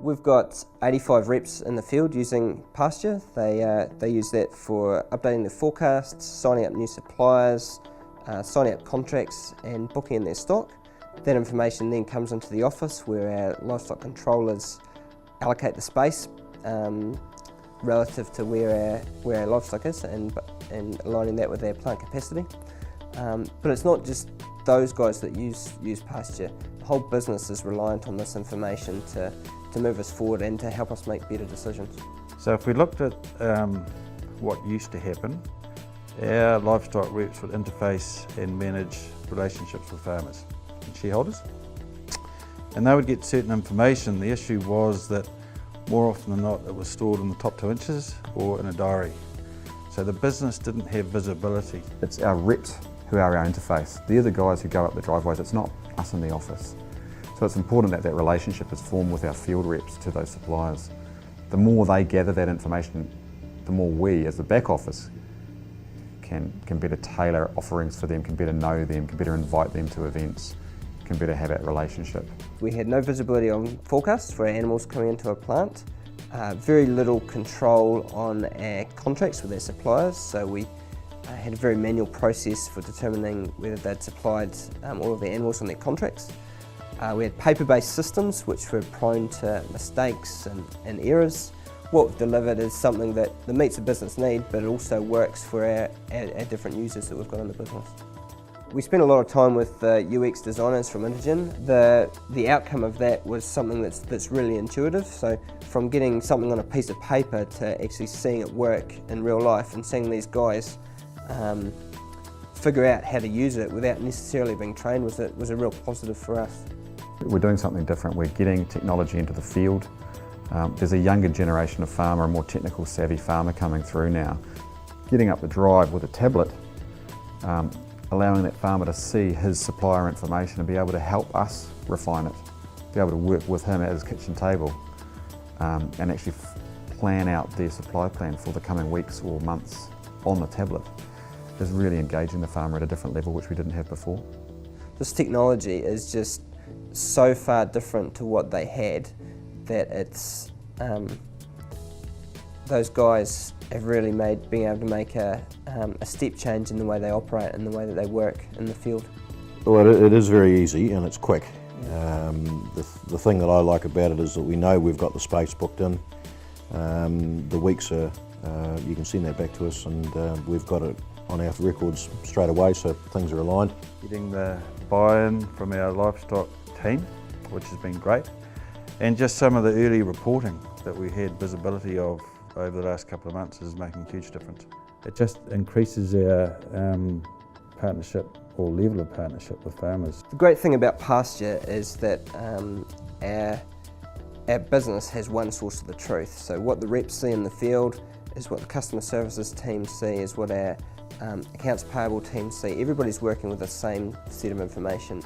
We've got 85 reps in the field using pasture. They use that for updating their forecasts, signing up new suppliers, signing up contracts and booking in their stock. That information then comes into the office where our livestock controllers allocate the space relative to where our livestock is and aligning that with their plant capacity. But it's not just those guys that use pasture. The whole business is reliant on this information to move us forward and to help us make better decisions. So if we looked at what used to happen, our livestock reps would interface and manage relationships with farmers and shareholders, and they would get certain information. The issue was that more often than not it was stored in the top 2 inches or in a diary. So the business didn't have visibility. It's our reps who are our interface. They're the guys who go up the driveways, it's not us in the office. So it's important that that relationship is formed with our field reps to those suppliers. The more they gather that information, the more we as the back office can better tailor offerings for them, can better know them, can better invite them to events, can better have that relationship. We had no visibility on forecasts for our animals coming into a plant, very little control on our contracts with our suppliers, so we had a very manual process for determining whether they'd supplied all of their animals on their contracts. We had paper-based systems which were prone to mistakes and errors. What we've delivered is something that meets the business need, but it also works for our different users that we've got in the business. We spent a lot of time with UX designers from Intergen. The outcome of that was something that's really intuitive. So from getting something on a piece of paper to actually seeing it work in real life and seeing these guys figure out how to use it without necessarily being trained was a real positive for us. We're doing something different. We're getting technology into the field. There's a younger generation of farmer, a more technical savvy farmer coming through now. Getting up the drive with a tablet, allowing that farmer to see his supplier information and be able to help us refine it, be able to work with him at his kitchen table and actually plan out their supply plan for the coming weeks or months on the tablet is really engaging the farmer at a different level which we didn't have before. This technology is just so far different to what they had that it's those guys have really being able to make a step change in the way they operate and the way that they work in the field. Well, it is very easy and it's quick. The thing that I like about it is that we know we've got the space booked in. The weeks are, you can send that back to us and we've got it on our records straight away, so things are aligned. Getting the buy-in from our livestock team, which has been great, and just some of the early reporting that we had visibility of over the last couple of months is making a huge difference. It just increases our partnership or level of partnership with farmers. The great thing about pasture is that our business has one source of the truth. So what the reps see in the field is what the customer services team see, is what our accounts payable team see. Everybody's working with the same set of information.